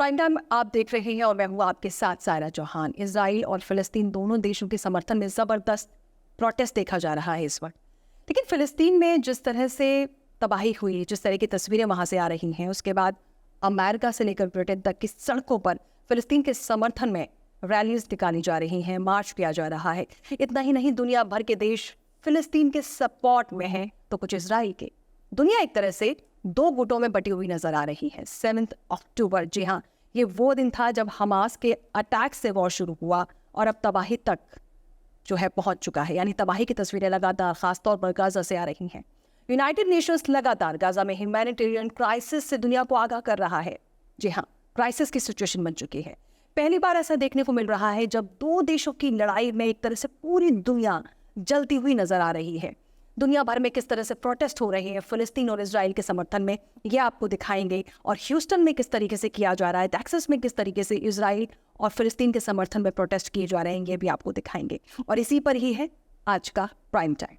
Prime time आप देख रहे हैं और मैं हूँ आपके साथ सायरा चौहान। इजराइल और फिलिस्तीन दोनों देशों के समर्थन में ज़बरदस्त प्रोटेस्ट देखा जा रहा है इस वक्त। लेकिन फिलिस्तीन में जिस तरह से तबाही हुई, जिस तरह की तस्वीरें वहाँ से आ रही हैं, उसके बाद अमेरिका से लेकर ब्रिटेन तक की सड़कों पर फिलिस्तीन के समर्थन में रैलीज निकाली जा रही हैं, मार्च किया जा रहा है। इतना ही नहीं, दुनिया भर के देश फिलिस्तीन के सपोर्ट में हैं तो कुछ इजराइल के। दुनिया एक तरह से दो गुटों में बटी हुई नजर आ रही है। 7 अक्टूबर, जी हाँ, ये वो दिन था जब हमास के अटैक से वॉर शुरू हुआ और अब तबाही तक जो है पहुंच चुका है। यानी तबाही की तस्वीरें लगातार खासतौर पर गाजा से आ रही हैं। यूनाइटेड नेशंस लगातार गाजा में ह्यूमैनिटेरियन क्राइसिस से दुनिया को आगाह कर रहा है। जी हाँ, क्राइसिस की सिचुएशन बन चुकी है। पहली बार ऐसा देखने को मिल रहा है जब दो देशों की लड़ाई में एक तरह से पूरी दुनिया जलती हुई नजर आ रही है। दुनिया भर में किस तरह से प्रोटेस्ट हो रहे हैं फिलिस्तीन और इजराइल के समर्थन में, ये आपको दिखाएंगे। और ह्यूस्टन में किस तरीके से किया जा रहा है, टेक्सास में किस तरीके से इजराइल और फिलिस्तीन के समर्थन में प्रोटेस्ट किए जा रहे हैं, ये भी आपको दिखाएंगे। और इसी पर ही है आज का प्राइम टाइम।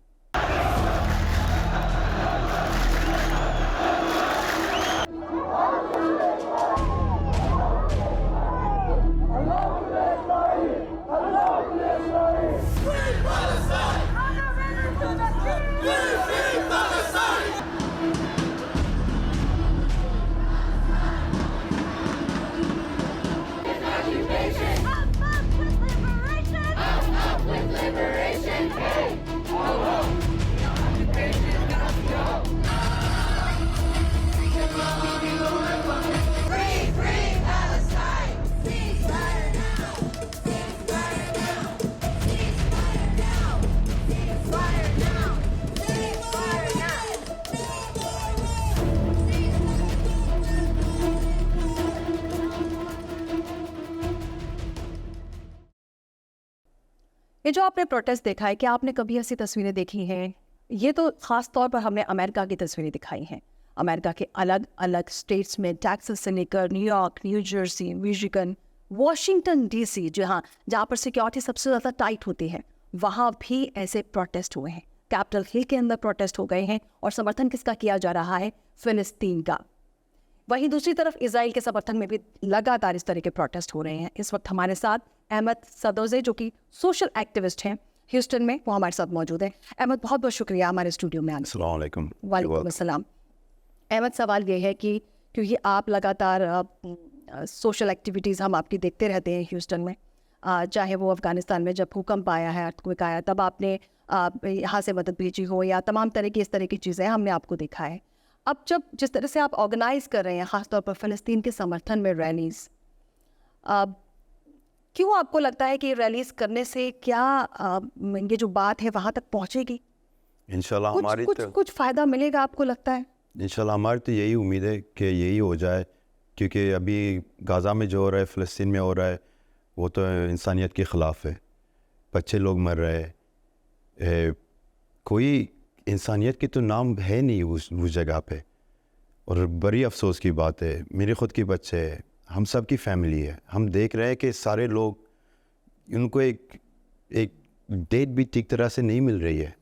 ये जो आपने प्रोटेस्ट देखा है, क्या आपने कभी ऐसी तस्वीरें देखी हैं? ये तो खास तौर पर हमने अमेरिका की तस्वीरें दिखाई हैं। अमेरिका के अलग अलग स्टेट्स में, टेक्सास से लेकर New York, new Jersey, Michigan, Washington DC, जहाँ पर सिक्योरिटी सबसे ज़्यादा टाइट होती है, वहाँ भी ऐसे प्रोटेस्ट हुए हैं। कैपिटल हिल के अंदर प्रोटेस्ट हो गए हैं और समर्थन किसका किया जा रहा है? फिलिस्तीन का। वहीं दूसरी तरफ इजराइल के समर्थन में भी लगातार इस तरह के प्रोटेस्ट हो रहे हैं। इस वक्त हमारे साथ अहमद सदोजे, जो कि सोशल एक्टिविस्ट हैं ह्यूस्टन में, वो हमारे साथ मौजूद हैं। अहमद, बहुत बहुत शुक्रिया हमारे स्टूडियो में आने। अस्सलाम वालेकुम। वालेकुम अस्सलाम। अहमद, सवाल ये है कि क्योंकि आप लगातार सोशल एक्टिविटीज़ हम आपकी देखते रहते हैं ह्यूस्टन में, चाहे वो अफ़गानिस्तान में जब भूकंप आया है, अर्थक्वेक आया, तब आपने यहाँ से मदद भेजी हो, या तमाम तरह की इस तरह की चीज़ें हमने आपको देखा है। अब जब जिस तरह से आप ऑर्गेनाइज कर रहे हैं ख़ासतौर पर फ़लस्तीन के समर्थन में रैलीज़, क्यों आपको लगता है कि रैलीज़ करने से क्या ये जो बात है वहाँ तक पहुँचेगी? इंशाल्लाह हमारी कुछ फ़ायदा मिलेगा आपको लगता है? इंशाल्लाह हमारी तो यही उम्मीद है कि यही हो जाए, क्योंकि अभी गाज़ा में जो हो रहा है, फ़लस्तीन में हो रहा है, वो तो इंसानियत के ख़िलाफ़ है। बच्चे लोग मर रहे हैं, कोई इंसानियत की तो नाम है नहीं उस जगह पे। और बड़ी अफसोस की बात है, मेरे ख़ुद के बच्चे हैं, हम सब की फैमिली है। हम देख रहे हैं कि सारे लोग, उनको एक डेट भी ठीक तरह से नहीं मिल रही है।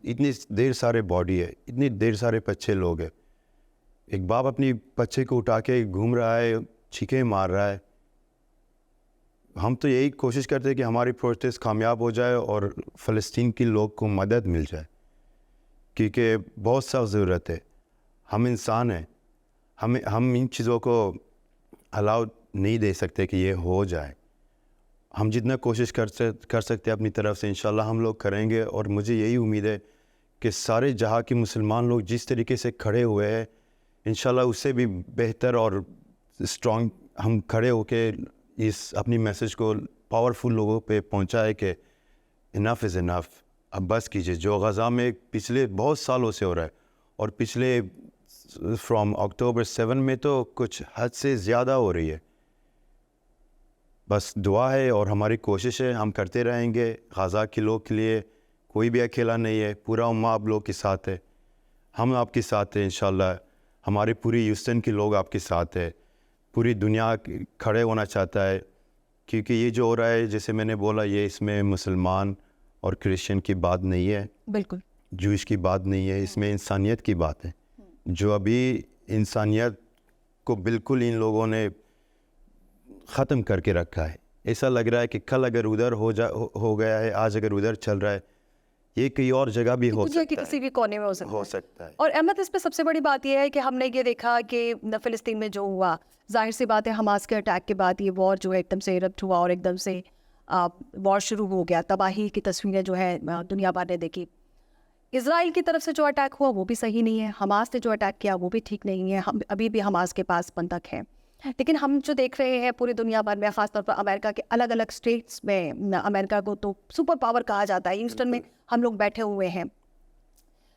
इतनी देर सारे बॉडी है, इतनी देर सारे बच्चे लोग हैं। एक बाप अपनी बच्चे को उठा के घूम रहा है, छींके मार रहा है। हम तो यही कोशिश करते हैं कि हमारी प्रोटेस्ट कामयाब हो जाए और फ़लस्तीन के लोग को मदद मिल जाए, क्योंकि बहुत सा ज़रूरत है। हम इंसान हैं, हम इन चीज़ों को अलाउ नहीं दे सकते कि ये हो जाए। हम जितना कोशिश कर सकते हैं अपनी तरफ से, इंशाल्लाह हम लोग करेंगे। और मुझे यही उम्मीद है कि सारे जहाँ के मुसलमान लोग जिस तरीके से खड़े हुए हैं, इंशाल्लाह उससे भी बेहतर और स्ट्रॉन्ग हम खड़े होके इस अपनी मैसेज को पावरफुल लोगों पे पहुँचाए कि इनफ इज़ इनफ, अब बस कीजिए। जो गाज़ा में पिछले बहुत सालों से हो रहा है, और पिछले फ्रॉम अक्टूबर 7 में तो कुछ हद से ज़्यादा हो रही है। बस दुआ है और हमारी कोशिश है, हम करते रहेंगे। गाज़ा के लोग के लिए कोई भी अकेला नहीं है, पूरा उम्मा आप लोग के साथ है, हम आपके साथ हैं इंशाल्लाह। हमारे पूरी ह्यूस्टन के लोग आपके साथ है, पूरी दुनिया खड़े होना चाहता है, क्योंकि ये जो हो रहा है, जैसे मैंने बोला, ये इसमें मुसलमान और क्रिश्चियन की बात नहीं है, बिल्कुल जूश की बात नहीं है, इसमें इंसानियत की बात है। जो अभी इंसानियत को बिल्कुल इन लोगों ने ख़त्म करके रखा है। ऐसा लग रहा है कि कल अगर उधर हो गया है, आज अगर उधर चल रहा है, ये कहीं और जगह भी हो दुनिया के सकता किसी है। भी कोने में हो सकता हो है। सकता है। और अहमद, इस पे सबसे बड़ी बात यह है कि हमने ये देखा कि फ़िलिस्तीन में जो हुआ, जाहिर सी बात है हमास के अटैक के बाद ये वॉर जो है एकदम से इरप्ट हुआ और एकदम से वॉर शुरू हो गया। तबाही की तस्वीरें जो है दुनिया भर ने देखी। इजराइल की तरफ से जो अटैक हुआ वो भी सही नहीं है, हमास ने जो अटैक किया वो भी ठीक नहीं है। हम अभी भी हमास के पास बंधक है। लेकिन हम जो देख रहे हैं पूरी दुनिया भर में, ख़ासतौर पर अमेरिका के अलग अलग स्टेट्स में, अमेरिका को तो सुपर पावर कहा जाता है। ह्यूस्टन में हम लोग बैठे हुए हैं,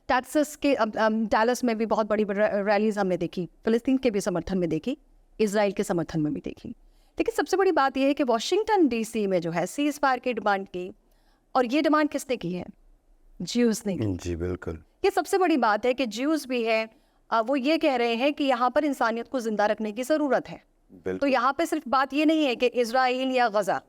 टेक्सास के डैलस में भी बहुत बड़ी रैलीज हमने देखी, फ़िलिस्तीन के भी समर्थन में देखी, इजराइल के समर्थन में भी देखी। लेकिन सबसे बड़ी बात यह है कि वाशिंगटन डीसी में जो है सीज़ फायर की डिमांड की, और ये डिमांड किसने की है? ज्यूज़ ने की। जी बिल्कुल। ये सबसे बड़ी बात है कि ज्यूज़ भी है, वो ये कह रहे हैं कि यहाँ पर इंसानियत को ज़िंदा रखने की ज़रूरत है। तो यहाँ पे सिर्फ बात ये नहीं है कि इजराइल या गज़ा,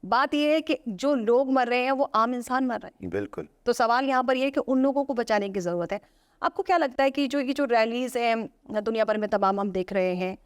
बात ये है कि जो लोग मर रहे हैं वो आम इंसान मर रहे हैं। बिल्कुल। तो सवाल यहाँ पर ये है कि उन लोगों को बचाने की ज़रूरत है। आपको क्या लगता है कि जो रैलीज़ हैं दुनिया भर में तमाम हम देख रहे हैं,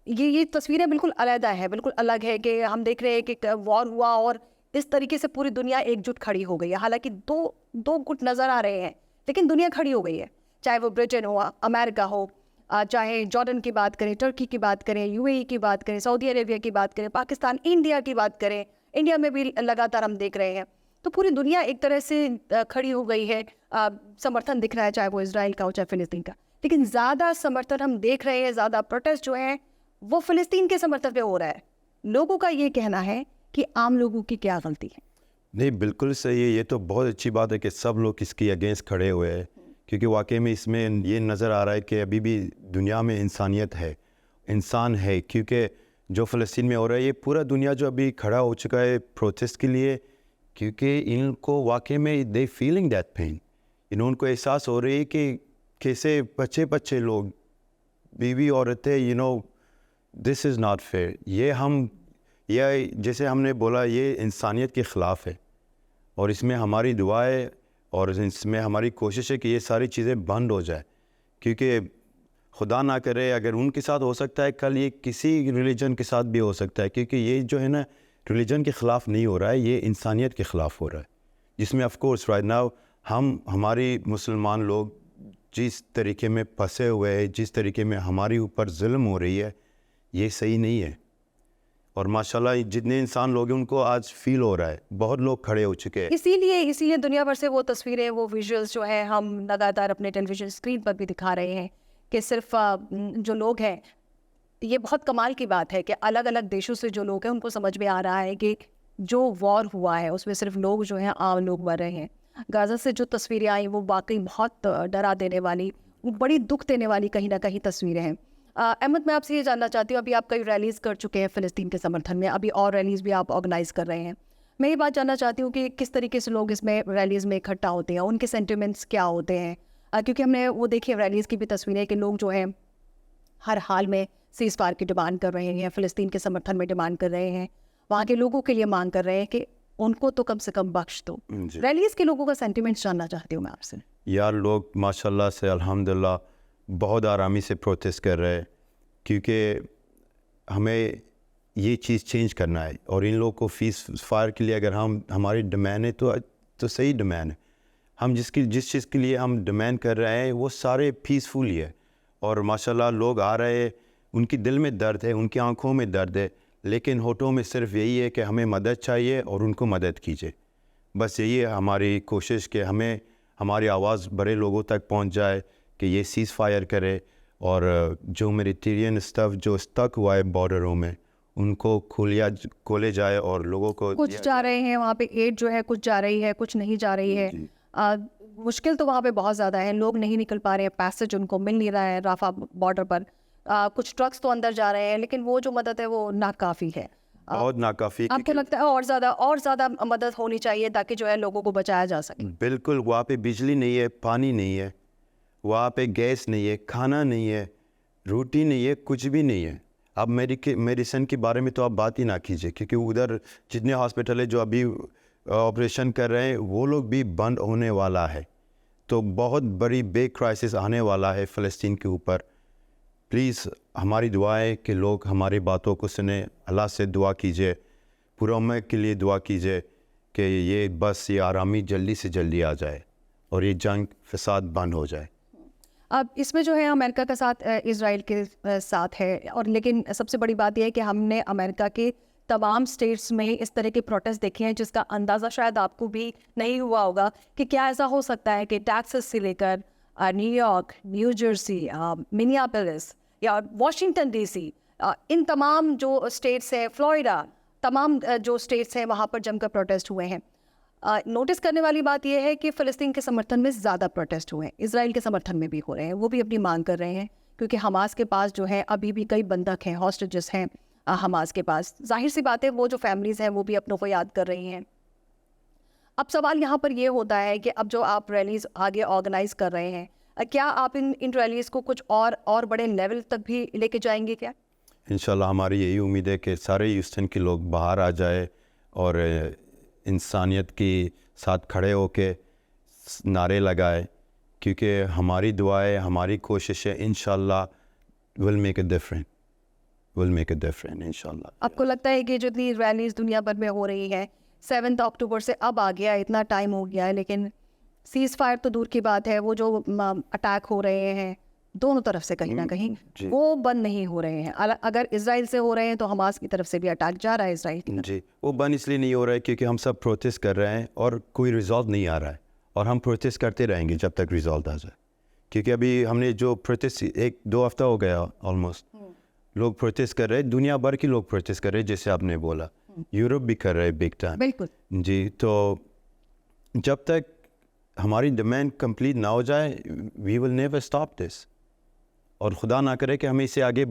ये तस्वीरें बिल्कुल अलग है, बिल्कुल अलग है कि हम देख रहे हैं कि वॉर हुआ और इस तरीके से पूरी दुनिया एकजुट खड़ी हो गई है। हालांकि दो गुट नज़र आ रहे हैं, लेकिन दुनिया खड़ी हो गई है। चाहे वो ब्रिटेन हो, अमेरिका हो, चाहे जॉर्डन की बात करें, तुर्की की बात करें, यूएई की बात करें, सऊदी अरेबिया की बात करें, पाकिस्तान, इंडिया की बात करें, इंडिया में भी लगातार हम देख रहे हैं। तो पूरी दुनिया एक तरह से खड़ी हो गई है, समर्थन दिख रहा है, चाहे वो इजराइल का हो चाहे फ़िलिस्तीन का। लेकिन ज़्यादा समर्थन हम देख रहे हैं, ज़्यादा प्रोटेस्ट जो हैं वो फ़िलिस्तीन के समर्थन पे हो रहा है। लोगों का ये कहना है कि आम लोगों की क्या गलती है। नहीं, बिल्कुल सही है। ये तो बहुत अच्छी बात है कि सब लोग इसकी अगेंस्ट खड़े हुए हैं, क्योंकि वाकई में इसमें ये नज़र आ रहा है कि अभी भी दुनिया में इंसानियत है, इंसान है। क्योंकि जो फ़लस्तीन में हो रहा है, ये पूरा दुनिया जो अभी खड़ा हो चुका है प्रोटेस्ट के लिए, क्योंकि इनको वाकई में दे फीलिंग दैट पेन। उनको एहसास हो रही है कि कैसे बच्चे लोग, बीवी औरतें, दिस इज़ नॉट फेयर। ये जैसे हमने बोला, ये इंसानियत के ख़िलाफ़ है, और इसमें हमारी दुआएं और इसमें हमारी कोशिश है कि ये सारी चीज़ें बंद हो जाए। क्योंकि खुदा ना करे, अगर उनके साथ हो सकता है, कल ये किसी रिलीजन के साथ भी हो सकता है। क्योंकि ये जो है ना, रिलीजन के ख़िलाफ़ नहीं हो रहा है, ये इंसानियत के ख़िलाफ़ हो रहा है, जिसमें ऑफ कोर्स राइट नाउ हमारी मुसलमान लोग जिस तरीके में फंसे हुए हैं, जिस तरीके में हमारे ऊपर जुल्म हो रही है, ये सही नहीं है। और माशाल्लाह जितने इंसान लोग हैं उनको आज फील हो रहा है, बहुत लोग खड़े हो चुके हैं। इसीलिए दुनिया भर से वो तस्वीरें, वो विजुअल्स जो है हम लगातार अपने टेलीविज़न स्क्रीन पर भी दिखा रहे हैं कि सिर्फ जो लोग हैं, ये बहुत कमाल की बात है कि अलग अलग देशों से जो लोग हैं उनको समझ में आ रहा है कि जो वॉर हुआ है उसमें सिर्फ लोग जो हैं, आम लोग मर रहे हैं। गाज़ा से जो तस्वीरें आई वो वाकई बहुत डरा देने वाली, बड़ी दुख देने वाली कहीं ना कहीं तस्वीरें हैं। अहमद, मैं आपसे ये जानना चाहती हूँ, अभी आप कई रैलीज़ कर चुके हैं फ़िलिस्तीन के समर्थन में, अभी और रैलीज़ भी आप ऑर्गेनाइज़ कर रहे हैं। मैं ये बात जानना चाहती हूँ कि किस तरीके से लोग इसमें रैलीज़ में इकट्ठा होते हैं, उनके सेंटिमेंट्स क्या होते हैं, क्योंकि हमने वो देखी रैलीज़ की भी तस्वीरें कि लोग जो हैं हर हाल में सीज़ फायर की डिमांड कर रहे हैं, फ़िलिस्तीन के समर्थन में डिमांड कर रहे हैं, वहाँ के लोगों के लिए मांग कर रहे हैं कि उनको तो कम से कम बख्श दो। रैलीज़ के लोगों का सेंटिमेंट्स जानना चाहती हूँ मैं आपसे। यार, लोग माशाल्लाह से अल्हम्दुलिल्लाह बहुत आरामी से प्रोटेस्ट कर रहे हैं, क्योंकि हमें ये चीज़ चेंज करना है। और इन लोगों को फीस फायर के लिए अगर हमारी डिमांड है तो सही डिमांड है। हम जिस चीज़ के लिए हम डिमांड कर रहे हैं वो सारे पीसफुल ही है। और माशाल्लाह लोग आ रहे हैं, उनकी दिल में दर्द है, उनकी आंखों में दर्द है, लेकिन होठों में सिर्फ यही है कि हमें मदद चाहिए और उनको मदद कीजिए। बस यही है हमारी कोशिश कि हमें हमारी आवाज़ बड़े लोगों तक पहुंच जाए कि ये सीज़ फायर करे, और जो हुमैनिटेरियन स्टफ़ जो स्टक हुआ है बॉर्डरों में, उनको खोले जाए और लोगों को कुछ जा रहे हैं वहाँ पे एड जो है, कुछ जा रही है, कुछ नहीं जा रही है। मुश्किल तो वहाँ पे बहुत ज़्यादा है, लोग नहीं निकल पा रहे हैं, पैसेज उनको मिल नहीं रहा है राफा बॉर्डर पर। कुछ ट्रक्स तो अंदर जा रहे हैं, लेकिन वो जो मदद है वो नाकाफ़ी है, बहुत नाकाफ़ी। आपको लगता है और ज़्यादा मदद होनी चाहिए ताकि जो है लोगों को बचाया जा सके? बिल्कुल। वहाँ पे बिजली नहीं है, पानी नहीं है, वहाँ पे गैस नहीं है, खाना नहीं है, रोटी नहीं है, कुछ भी नहीं है। अब मेडिसिन के बारे में तो आप बात ही ना कीजिए, क्योंकि उधर जितने हॉस्पिटल है जो अभी ऑपरेशन कर रहे हैं वो लोग भी बंद होने वाला है। तो बहुत बड़ी बिग क्राइसिस आने वाला है फ़लस्तीन के ऊपर। प्लीज़ हमारी दुआ है कि लोग हमारी बातों को सुने। अल्लाह से दुआ कीजिए, पूरा उम्मत के लिए दुआ कीजिए कि ये बस ये आरामी जल्दी से जल्दी आ जाए और ये जंग फसाद बंद हो जाए। अब इसमें जो है अमेरिका का साथ इज़राइल के साथ है, और लेकिन सबसे बड़ी बात यह है कि हमने अमेरिका के तमाम स्टेट्स में इस तरह के प्रोटेस्ट देखे हैं जिसका अंदाज़ा शायद आपको भी नहीं हुआ होगा कि क्या ऐसा हो सकता है कि टैक्सास से लेकर न्यूयॉर्क, न्यू जर्सी, मिनियापोलिस या वाशिंगटन डीसी, इन तमाम जो स्टेट्स हैं, फ्लोरिडा, तमाम जो स्टेट्स हैं वहाँ पर जमकर प्रोटेस्ट हुए हैं। नोटिस करने वाली बात यह है कि फ़लस्तीन के समर्थन में ज़्यादा प्रोटेस्ट हुए हैं, इजराइल के समर्थन में भी हो रहे हैं। वो भी अपनी मांग कर रहे हैं क्योंकि हमास के पास जो है अभी भी कई बंधक हैं, हॉस्टेजेस हैं हमास के पास। जाहिर सी बात है वो जो फैमिलीज़ हैं वो भी अपनों को याद कर रही हैं। अब सवाल यहाँ पर ये होता है कि अब जो आप रैलीज़ आगे ऑर्गेनाइज़ कर रहे हैं, क्या आप इन रैलीज़ को कुछ और बड़े लेवल तक भी लेके जाएंगे क्या? इंशाल्लाह हमारी यही उम्मीद है कि सारे ह्यूस्टन के लोग बाहर आ जाए और इंसानियत के साथ खड़े होके नारे लगाए, क्योंकि हमारी दुआएं, हमारी कोशिशें इंशाल्लाह विल मेक अ डिफरेंट इंशाल्लाह। आपको लगता है कि जो इतनी रैलीज़ दुनिया भर में हो रही हैं, 7 अक्टूबर से अब आ गया, इतना टाइम हो गया है, लेकिन सीज़ फायर तो दूर की बात है, वो जो अटैक हो रहे हैं दोनों तरफ से कहीं ना कहीं वो बंद नहीं हो रहे हैं। अगर इजराइल से हो रहे हैं तो हमास की तरफ से भी अटैक जा रहा है इजराइल की तरफ। जी, वो बंद इसलिए नहीं हो रहा है क्योंकि हम सब प्रोटेस्ट कर रहे हैं और कोई रिजॉल्व नहीं आ रहा है, और हम प्रोटेस्ट करते रहेंगे जब तक रिजॉल्व आ जाए। क्योंकि अभी हमने जो प्रोटेस्ट 1-2 हफ्ता हो गया ऑलमोस्ट, लोग प्रोटेस्ट कर रहे हैं, दुनिया भर के लोग प्रोटेस्ट कर रहे हैं, जैसे आपने बोला यूरोप भी कर रहे हैं बिग टाइम। बिल्कुल जी, तो जब तक हमारी डिमांड कंप्लीट ना हो जाए we will never stop this, और खुदा ना करे कि हम इससे आगे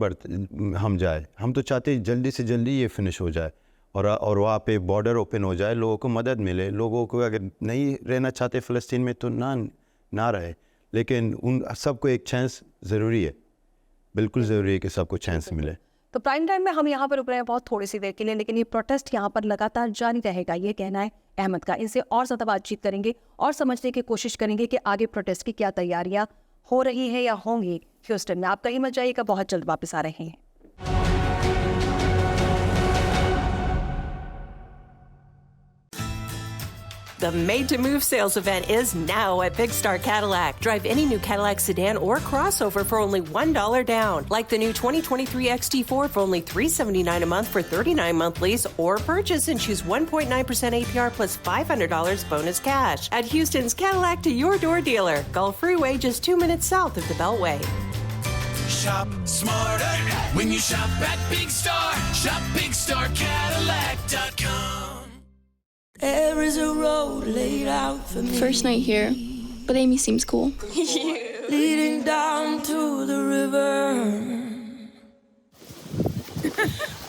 हम जाए। हम तो चाहते हैं जल्दी से जल्दी ये फिनिश हो जाए और वहाँ पे बॉर्डर ओपन हो जाए, लोगों को मदद मिले। लोगों को अगर नहीं रहना चाहते फ़लस्तीन में तो ना रहे, लेकिन उन सबको एक चांस ज़रूरी है, बिल्कुल ज़रूरी है कि सबको चांस मिले। तो प्राइम टाइम में हम यहाँ पर रुक रहे हैं बहुत थोड़ी सी देर के लिए, लेकिन ये प्रोटेस्ट यहाँ पर लगातार जारी रहेगा, ये कहना है अहमद का। इनसे और ज़्यादा बातचीत करेंगे और समझने की कोशिश करेंगे कि आगे प्रोटेस्ट की क्या तैयारियाँ हो रही है या होंगी ह्यूस्टन में। आप कहीं मत जाइएगा, बहुत जल्द वापस आ रहे हैं। The Made to Move sales event is now at Big Star Cadillac. Drive any new Cadillac sedan or crossover for only $1 down, like the new 2023 XT4 for only $379 a month for 39-month lease, or purchase and choose 1.9% APR plus $500 bonus cash at Houston's Cadillac to your door dealer. Gulf Freeway, just 2 minutes south of the Beltway. Shop smarter when you shop at Big Star. Shop BigStarCadillac.com. There is a road laid out for me. First night here, but Amy seems cool. Leading down to the river.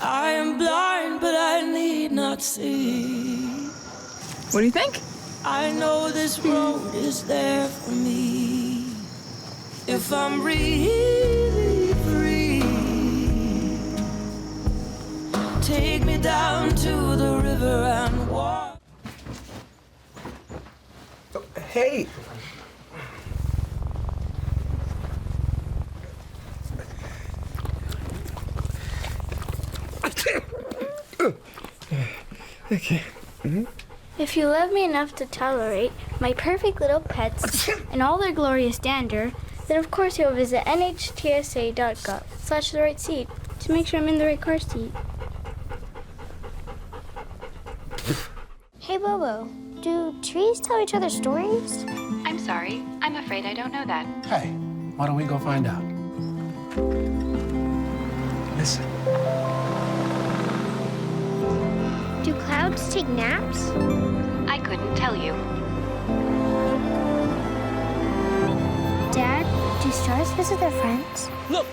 I am blind, but I need not see. What do you think? I know this road is there for me. If I'm really free, take me down to the river and walk. Hey! Okay. If you love me enough to tolerate my perfect little pets and all their glorious dander, then of course you'll visit nhtsa.gov/the right seat to make sure I'm in the right car seat. Hey Bobo, do trees tell each other stories? I'm sorry. I'm afraid I don't know that. Hey, why don't we go find out? Listen. Do clouds take naps? I couldn't tell you. Dad, do stars visit their friends? Look!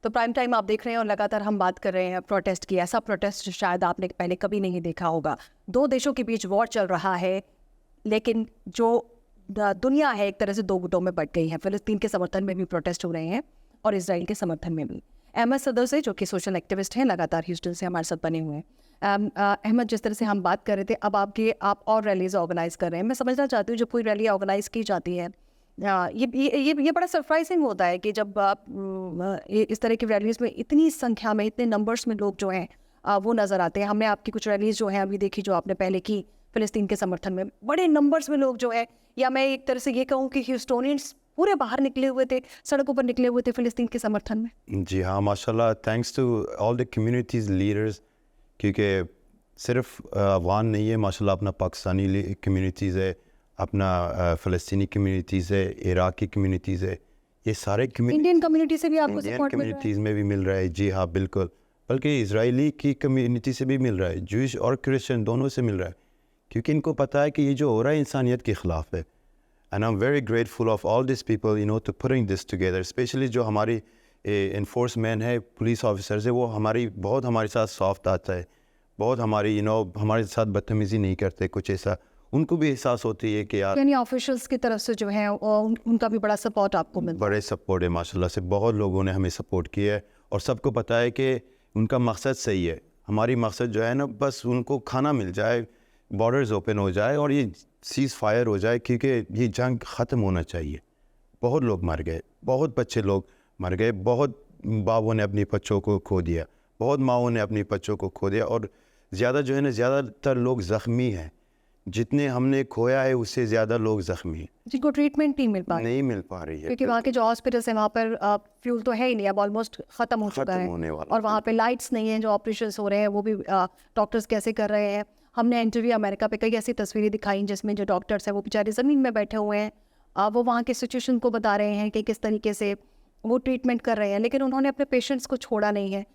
तो prime time आप देख रहे हैं और लगातार हम बात कर रहे हैं प्रोटेस्ट की। ऐसा प्रोटेस्ट शायद आपने पहले कभी नहीं देखा होगा। 2 देशों के बीच वॉर चल रहा है, लेकिन जो दुनिया है एक तरह से 2 गुटों में बट गई है। फ़लस्तीन के समर्थन में भी प्रोटेस्ट हो रहे हैं और इजराइल के समर्थन में भी। अहमद सदर से, जो कि सोशल एक्टिविस्ट हैं, लगातार ह्यूस्टन से हमारे साथ बने हुए हैं। अहमद, जिस तरह से हम बात कर रहे थे, अब आप और रैलीज ऑर्गेनाइज कर रहे हैं। मैं समझना चाहती हूँ, जब कोई रैली ऑर्गेनाइज की जाती है, ये बड़ा सरप्राइजिंग होता है कि जब इस तरह की रैलीज में इतनी संख्या में, इतने नंबर्स में लोग जो हैं वो नज़र आते हैं। हमने आपकी कुछ रैलीज जो हैं अभी देखी, जो आपने पहले की फ़िलिस्तीन के समर्थन में, बड़े नंबर्स में लोग जो है, या मैं एक तरह से ये कहूँ कि ह्यूस्टोनियंस पूरे बाहर निकले हुए थे, सड़कों पर निकले हुए थे फ़िलिस्तीन के समर्थन में। जी हाँ, माशाल्लाह, thanks to all the communities leaders, क्योंकि सिर्फ अफगान नहीं है माशाल्लाह, अपना पाकिस्तानी कम्युनिटीज़ है, अपना फ़लस्तीनी कम्युनिटीज़ है, इराक की कम्युनिटीज़ है, ये सारे इंडियन कम्युनिटी से भी आपको इंडियन सपोर्ट मिल रहा है? कम्युनिटीज़ में भी मिल रहा है। जी हाँ, बिल्कुल, बल्कि इजरायली की कम्युनिटी से भी मिल रहा है, जूइश और क्रिश्चियन दोनों से मिल रहा है, क्योंकि इनको पता है कि ये जो हो रहा है इंसानियत के ख़िलाफ़ है। And I am very grateful of all this people, you know, to putting this together. Specially जो हमारी इन्फोर्समैन है, पुलिस ऑफिसर्स है, वो बहुत हमारे साथ सॉफ्ट आता है, बहुत हमारी हमारे साथ बदतमीज़ी नहीं करते, कुछ ऐसा उनको भी एहसास होती है कि यार, यानी ऑफिशियल्स की तरफ से जो है उनका भी बड़ा सपोर्ट आपको मिलता है। बड़े सपोर्ट है माशाल्लाह से, बहुत लोगों ने हमें सपोर्ट किया है और सबको पता है कि उनका मकसद सही है। हमारी मकसद जो है ना, बस उनको खाना मिल जाए, बॉर्डर्स ओपन हो जाए और ये सीज़ फायर हो जाए, क्योंकि ये जंग ख़त्म होना चाहिए। बहुत लोग मर गए, बहुत बच्चे लोग मर गए, बहुत बाबों ने अपने बच्चों को खो दिया, बहुत माओं ने अपने बच्चों को खो दिया, और ज़्यादा जो है ना, ज़्यादातर लोग ज़ख्मी हैं। जितने हमने खोया है उससे ज़्यादा लोग ज़ख्मी हैं, जिनको ट्रीटमेंट नहीं मिल पा रही, नहीं मिल पा रही है, क्योंकि वहाँ के जो हॉस्पिटल्स हैं वहाँ पर फ्यूल तो है ही नहीं, अब ऑलमोस्ट ख़त्म हो चुका है, होने वाला और वहाँ पे लाइट्स नहीं हैं। जो ऑपरेशंस हो रहे हैं वो भी डॉक्टर्स कैसे कर रहे हैं। हमने इंटरव्यू अमेरिका पे कई ऐसी तस्वीरें दिखाई जिसमें जो डॉक्टर्स हैं वो बेचारे ज़मीन में बैठे हुए हैं, वो वहाँ के सिचुएशन को बता रहे हैं कि किस तरीके से वो ट्रीटमेंट कर रहे हैं, लेकिन उन्होंने अपने पेशेंट्स को छोड़ा नहीं है।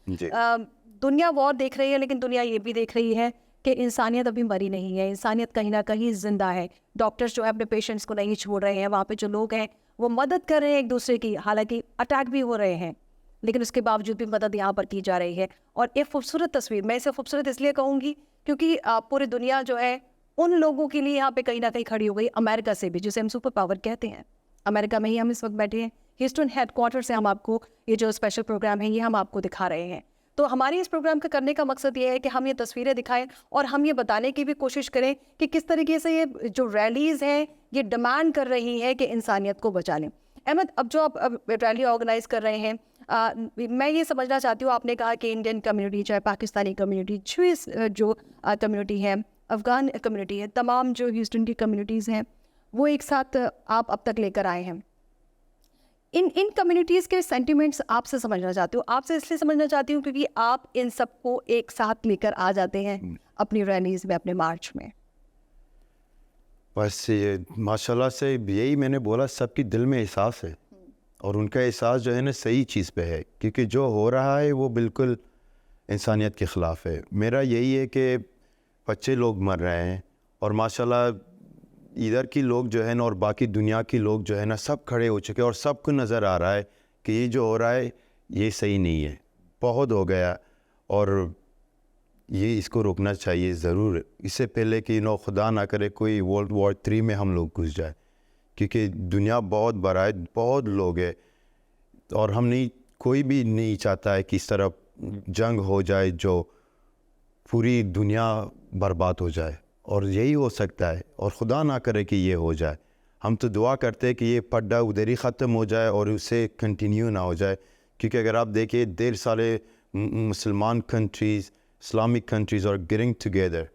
दुनिया वॉर देख रही है, लेकिन दुनिया ये भी देख रही है कि इंसानियत अभी मरी नहीं है, इंसानियत कहीं ना कहीं ज़िंदा है। डॉक्टर्स जो है अपने पेशेंट्स को नहीं छोड़ रहे हैं, वहाँ पे जो लोग हैं वो मदद कर रहे हैं एक दूसरे की, हालांकि अटैक भी हो रहे हैं, लेकिन उसके बावजूद भी मदद यहाँ पर की जा रही है। और एक खूबसूरत तस्वीर, मैं इसे खूबसूरत इसलिए कहूँगी क्योंकि पूरी दुनिया जो है उन लोगों के लिए यहाँ पे कहीं ना कहीं खड़ी हो गई, अमेरिका से भी, जिसे हम सुपर पावर कहते हैं। अमेरिका में ही हम इस वक्त बैठे हैं, ह्यूस्टन हेडक्वार्टर से हम आपको ये जो स्पेशल प्रोग्राम है ये हम आपको दिखा रहे हैं। तो हमारी इस प्रोग्राम का करने का मकसद ये है कि हम ये तस्वीरें दिखाएं और हम ये बताने की भी कोशिश करें कि किस तरीके से ये जो रैलीज़ हैं ये डिमांड कर रही है कि इंसानियत को बचा लें। अहमद, अब जो आप रैली ऑर्गेनाइज कर रहे हैं, मैं ये समझना चाहती हूँ, आपने कहा कि इंडियन कम्युनिटी, चाहे पाकिस्तानी कम्युनिटी, जूइश जो कम्युनिटी है, अफ़गान कम्युनिटी है, तमाम जो ह्यूस्टन की कम्युनिटीज़ हैं वो एक साथ आप अब तक लेकर आए हैं। इन कम्युनिटीज़ के सेंटिमेंट्स आपसे समझना चाहती हूँ। आपसे इसलिए समझना चाहती हूँ क्योंकि आप इन सबको एक साथ लेकर आ जाते हैं अपनी रैलीज़ में, अपने मार्च में। बस ये माशाल्लाह से यही मैंने बोला, सबकी दिल में एहसास है और उनका एहसास जो है ना सही चीज़ पे है, क्योंकि जो हो रहा है वो बिल्कुल इंसानियत के ख़िलाफ़ है। मेरा यही है कि बच्चे लोग मर रहे हैं और माशाल्लाह इधर की लोग जो है ना और बाकी दुनिया की लोग जो है ना सब खड़े हो चुके हैं और सबको नज़र आ रहा है कि ये जो हो रहा है ये सही नहीं है, बहुत हो गया और ये इसको रोकना चाहिए ज़रूर, इससे पहले कि खुदा ना करे कोई वर्ल्ड वॉर 3 में हम लोग घुस जाए, क्योंकि दुनिया बहुत बड़ा है, बहुत लोग है और कोई भी नहीं चाहता है कि इस तरह जंग हो जाए जो पूरी दुनिया बर्बाद हो जाए, और यही हो सकता है और खुदा ना करे कि ये हो जाए। हम तो दुआ करते हैं कि ये पड्डा उधर ही ख़त्म हो जाए और उससे कंटिन्यू ना हो जाए, क्योंकि अगर आप देखिए 1.5 साल मुसलमान कंट्रीज़, इस्लामिक कंट्रीज़ और गेटिंग टुगेदर,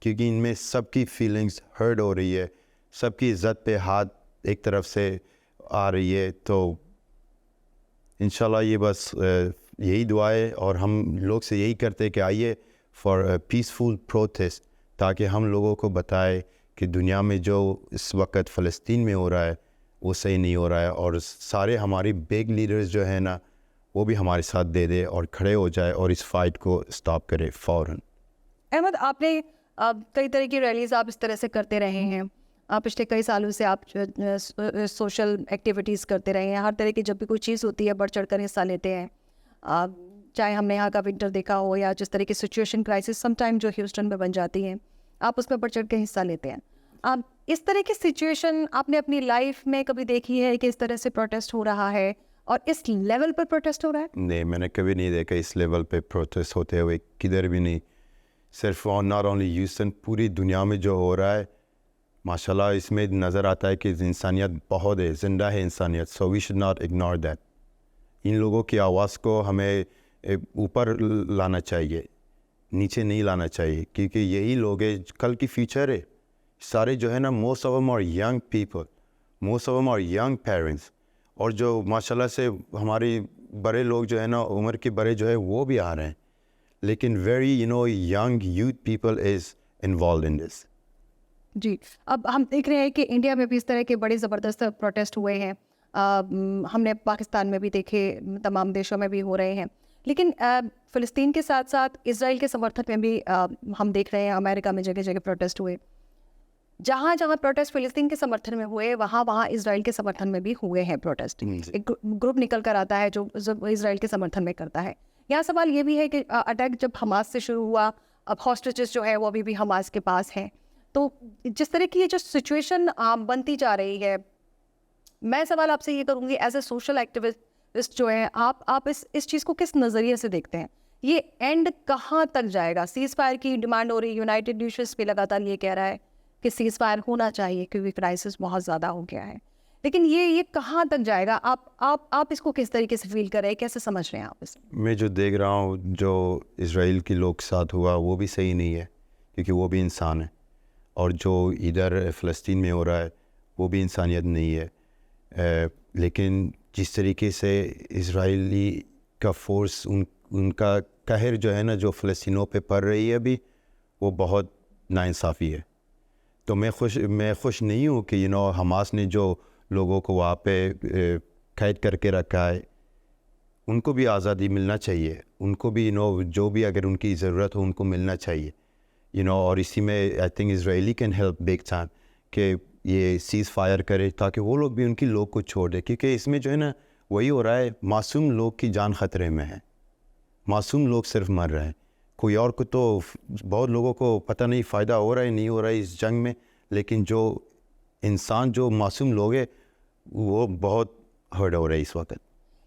क्योंकि इनमें सबकी फीलिंग्स हर्ट हो रही है, सबकी इज़्ज़त पे हाथ एक तरफ से आ रही है। तो इंशाल्लाह ये बस यही दुआ है और हम लोग से यही करते हैं कि आइए फॉर पीसफुल प्रोटेस्ट, ताकि हम लोगों को बताए कि दुनिया में जो इस वक्त फ़लस्तीन में हो रहा है वो सही नहीं हो रहा है, और सारे हमारी बिग लीडर्स जो है ना वो भी हमारे साथ दे दे और खड़े हो जाए और इस फाइट को स्टॉप करे फ़ौरन। अहमद, आपने कई तरह की रैलीज़ आप इस तरह से करते रहे हैं, पिछले कई सालों से आप सोशल एक्टिविटीज़ करते रहे हैं, हर तरह की जब भी कोई चीज़ होती है बढ़ चढ़ कर हिस्सा लेते हैं, चाहे हमने यहाँ का विंटर देखा हो या जिस तरह की सिचुएशन क्राइसिस समटाइम जो ह्यूस्टन में बन जाती है, आप उसमें बढ़ चढ़ के हिस्सा लेते हैं। इस तरह की सिचुएशन आपने अपनी लाइफ में कभी देखी है कि इस तरह से प्रोटेस्ट हो रहा है, और इस लेवल पर प्रोटेस्ट हो रहा है? नहीं, मैंने कभी नहीं देखा इस लेवल पे प्रोटेस्ट होते हुए, किधर भी नहीं। सिर्फ नॉट ओनली ह्यूस्टन, पूरी दुनिया में जो हो रहा है माशाल्लाह, इसमें नज़र आता है कि इंसानियत बहुत है, ज़िंदा है इंसानियत। So we should not ignore that. इन लोगों की आवाज़ को हमें ऊपर लाना चाहिए, नीचे नहीं लाना चाहिए, क्योंकि यही लोग हैं कल की फ्यूचर है। सारे जो है ना, most of them are young people, most of them are young parents, और जो माशाल्लाह से हमारे बड़े लोग जो है ना, उम्र के बड़े जो है वो भी आ रहे हैं, लेकिन very young youth people is involve in this. जी, अब हम देख रहे हैं कि इंडिया में भी इस तरह के बड़े ज़बरदस्त प्रोटेस्ट हुए हैं। हमने पाकिस्तान में भी देखे, तमाम देशों में भी हो रहे हैं, लेकिन फ़लस्तीन के साथ साथ इजराइल के समर्थन में भी हम देख रहे हैं अमेरिका में जगह जगह प्रोटेस्ट हुए। जहाँ जहाँ प्रोटेस्ट फ़लस्तीन के समर्थन में हुए, वहाँ वहाँ इजराइल के समर्थन में भी हुए हैं प्रोटेस्ट। एक ग्रुप निकल कर आता है जो इजराइल के समर्थन में करता है। यहाँ सवाल ये भी है कि अटैक जब हमास से शुरू हुआ, अब हॉस्टेजेस जो है वो अभी भी हमास के पास हैं। तो जिस तरह की ये जो सिचुएशन बनती जा रही है, मैं सवाल आपसे ये करूँगी एज ए सोशल एक्टिविस्ट जो है, आप इस चीज़ को किस नज़रिए से देखते हैं? ये एंड कहाँ तक जाएगा? सीज़ फायर की डिमांड हो रही, यूनाइटेड नेशंस भी लगातार ये कह रहा है कि सीज़ फायर होना चाहिए क्योंकि क्राइसिस बहुत ज़्यादा हो गया है, लेकिन ये कहाँ तक जाएगा? आप इसको किस तरीके से फील कर रहे हैं, कैसे समझ रहे हैं आप इसे? मैं जो देख रहा हूँ, जो इजराइल के लोग के साथ हुआ वो भी सही नहीं है, क्योंकि वो भी इंसान है, और जो इधर फ़लस्तीन में हो रहा है वो भी इंसानियत नहीं है। लेकिन जिस तरीके से इजराइली का फोर्स, उनका कहर जो है ना, जो फ़लस्तीनों पे पड़ रही है अभी, वो बहुत नाइंसाफ़ी है। तो मैं खुश नहीं हूँ कि हमास ने जो लोगों को वहाँ पे कैद करके रखा है, उनको भी आज़ादी मिलना चाहिए, उनको भी जो भी अगर उनकी ज़रूरत हो उनको मिलना चाहिए, और इसी में I think Israeli can help big time कि ये सीज़ फायर करे, ताकि वो लोग भी उनकी लोग को छोड़ दे, क्योंकि इसमें जो है ना वही हो रहा है, मासूम लोग की जान ख़तरे में है, मासूम लोग सिर्फ मर रहे हैं। कोई और को तो बहुत लोगों को पता नहीं फ़ायदा हो रहा है नहीं हो रहा है इस जंग में, लेकिन जो इंसान, जो मासूम लोग हैं, वो बहुत हर्ट हो रहे हैं इस वक्त।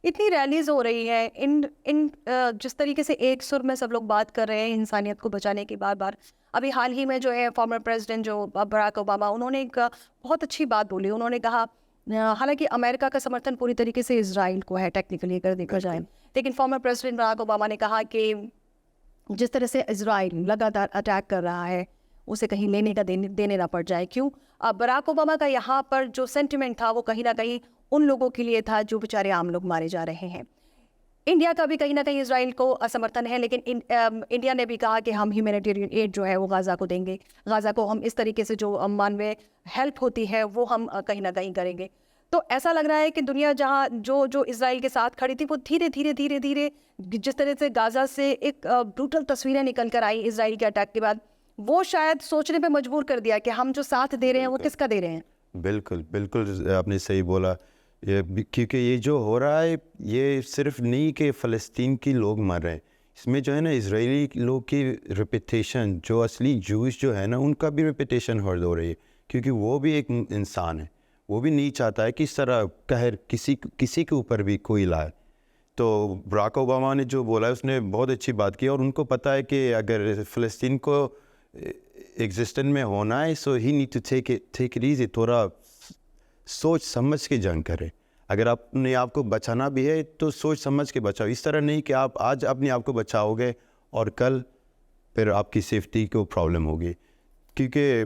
इतनी रैलीज हो रही है, इन जिस तरीके से एक सुर में सब लोग बात कर रहे हैं इंसानियत को बचाने की, बार बार। अभी हाल ही में जो है फॉर्मर प्रेसिडेंट जो बराक ओबामा, उन्होंने एक बहुत अच्छी बात बोली। उन्होंने कहा, हालांकि अमेरिका का समर्थन पूरी तरीके से इजराइल को है टेक्निकली अगर देखा जाए, लेकिन फॉर्मर प्रेसिडेंट बराक ओबामा ने कहा कि जिस तरह से इजराइल लगातार अटैक कर रहा है, उसे कहीं लेने का देने ना पड़ जाए। क्यों? बराक ओबामा का यहाँ पर जो सेंटिमेंट था वो कहीं ना कहीं उन लोगों के लिए था जो बेचारे आम लोग मारे जा रहे हैं। इंडिया का भी कहीं ना कहीं इजराइल को असमर्थन है, लेकिन इंडिया ने भी कहा कि हम ह्यूमैनिटेरियन एड जो है वो गाज़ा को देंगे, गाज़ा को हम इस तरीके से जो मानवीय हेल्प होती है वो हम कहीं ना कहीं करेंगे। तो ऐसा लग रहा है कि दुनिया जहाँ जो इजराइल के साथ खड़ी थी, वो धीरे धीरे जिस तरह से गाज़ा से एक ब्रूटल तस्वीरें निकल कर आई इजराइल के अटैक के बाद, वो शायद सोचने पे मजबूर कर दिया कि हम जो साथ दे रहे हैं वो किसका दे रहे हैं। बिल्कुल आपने सही बोला, क्योंकि ये जो हो रहा है ये सिर्फ नहीं कि फ़लस्तीन की लोग मर रहे हैं, इसमें जो है ना इजरायली लोग की रेपुटेशन, जो असली जूस जो है ना, उनका भी रेपुटेशन हर्ट हो रही है, क्योंकि वो भी एक इंसान है, वो भी नहीं चाहता है कि इस तरह कहर किसी के ऊपर भी कोई लाए। तो बराक ओबामा ने जो बोला है उसने बहुत अच्छी बात की, और उनको पता है कि अगर फ़लस्तीन को एग्जिस्टेंस में होना है, so he need to take it easy, थोड़ा सोच समझ के जंग करें। अगर अपने आप को बचाना भी है तो सोच समझ के बचाओ, इस तरह नहीं कि आप आज अपने आप को बचाओगे और कल फिर आपकी सेफ्टी को प्रॉब्लम होगी, क्योंकि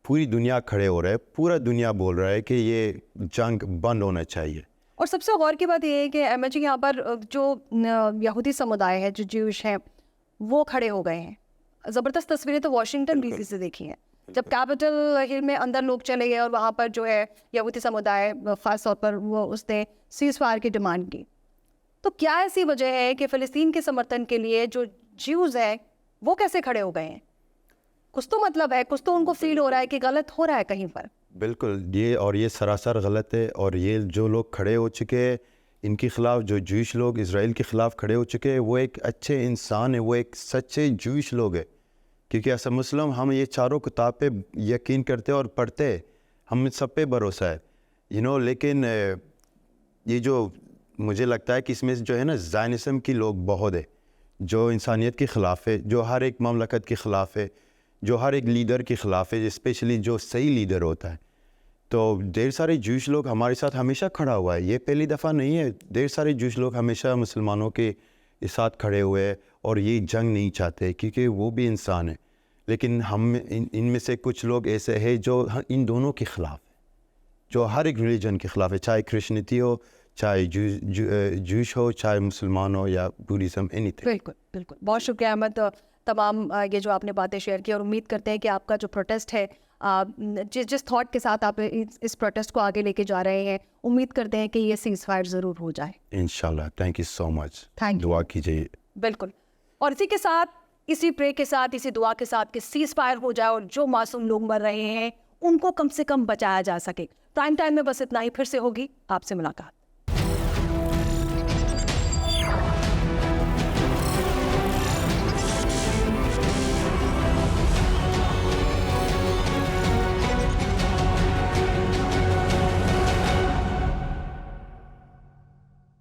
पूरी दुनिया खड़े हो रहा है, पूरा दुनिया बोल रहा है कि ये जंग बंद होना चाहिए। और सबसे गौर की बात यह है कि एम जी यहाँ पर जो यहूदी समुदाय है, जो ज्यूश हैं, वो खड़े हो गए हैं। ज़बरदस्त तस्वीरें तो वाशिंगटन डीसी से देखी हैं, जब कैपिटल हिल में अंदर लोग चले गए और वहाँ पर जो है यहूदी समुदाय ख़ास तौर पर वो उसने सीज़ फायर की डिमांड की। तो क्या ऐसी वजह है कि फ़लस्तीन के समर्थन के लिए जो ज्यूज़ हैं वो कैसे खड़े हो गए हैं? कुछ तो मतलब है, कुछ तो उनको फील हो रहा है कि गलत हो रहा है कहीं पर। बिल्कुल, ये सरासर गलत है, और ये जो लोग खड़े हो चुके हैं इनके ख़िलाफ़, जो जूश लोग इसराइल के ख़िलाफ़ खड़े हो चुके हैं, वो एक अच्छे इंसान है, वो एक सच्चे जूश लोग हैं, क्योंकि ऐसा मुस्लिम हम ये चारों किताब पे यकीन करते और पढ़ते, हम सब पे भरोसा है, लेकिन ये जो मुझे लगता है कि इसमें जो है ना ज़ायनिज़्म की लोग बहुत है, जो इंसानियत के ख़िलाफ़ है, जो हर एक ममलकत के ख़िलाफ़ है, जो हर एक लीडर के ख़िलाफ़ है, स्पेशली जो सही लीडर होता है। तो ढेर सारे जूश लोग हमारे साथ हमेशा खड़ा हुआ है, ये पहली दफ़ा नहीं है। ढेर सारे जूश लोग हमेशा मुसलमानों के साथ खड़े हुए हैं और ये जंग नहीं चाहते क्योंकि वो भी इंसान है। लेकिन हम इनमें से कुछ लोग ऐसे हैं जो इन दोनों के ख़िलाफ़ है, जो हर एक रिलीजन के ख़िलाफ़ है, चाहे क्रिश्चियनिटी हो, चाहे जूश हो, चाहे मुसलमान हो या बुद्धिज़्म, एनीथिंग। बिल्कुल बिल्कुल, बहुत शुक्रिया अहमद, तमाम ये जो आपने बातें शेयर की, और उम्मीद करते हैं कि आपका जो प्रोटेस्ट है, जिस थॉट के साथ आप इस प्रोटेस्ट को आगे लेके जा रहे हैं, उम्मीद करते हैं कि ये सीज़ फायर ज़रूर हो जाए इंशाल्लाह। Thank you so much, Thank you. दुआ कीजिए। बिल्कुल। और इसी के साथ, इसी प्रे के साथ, इसी दुआ के साथ कि सीज़ फायर हो जाए और जो मासूम लोग मर रहे हैं उनको कम से कम बचाया जा सके। प्राइम टाइम में बस इतना ही। फिर से होगी आपसे मुलाकात।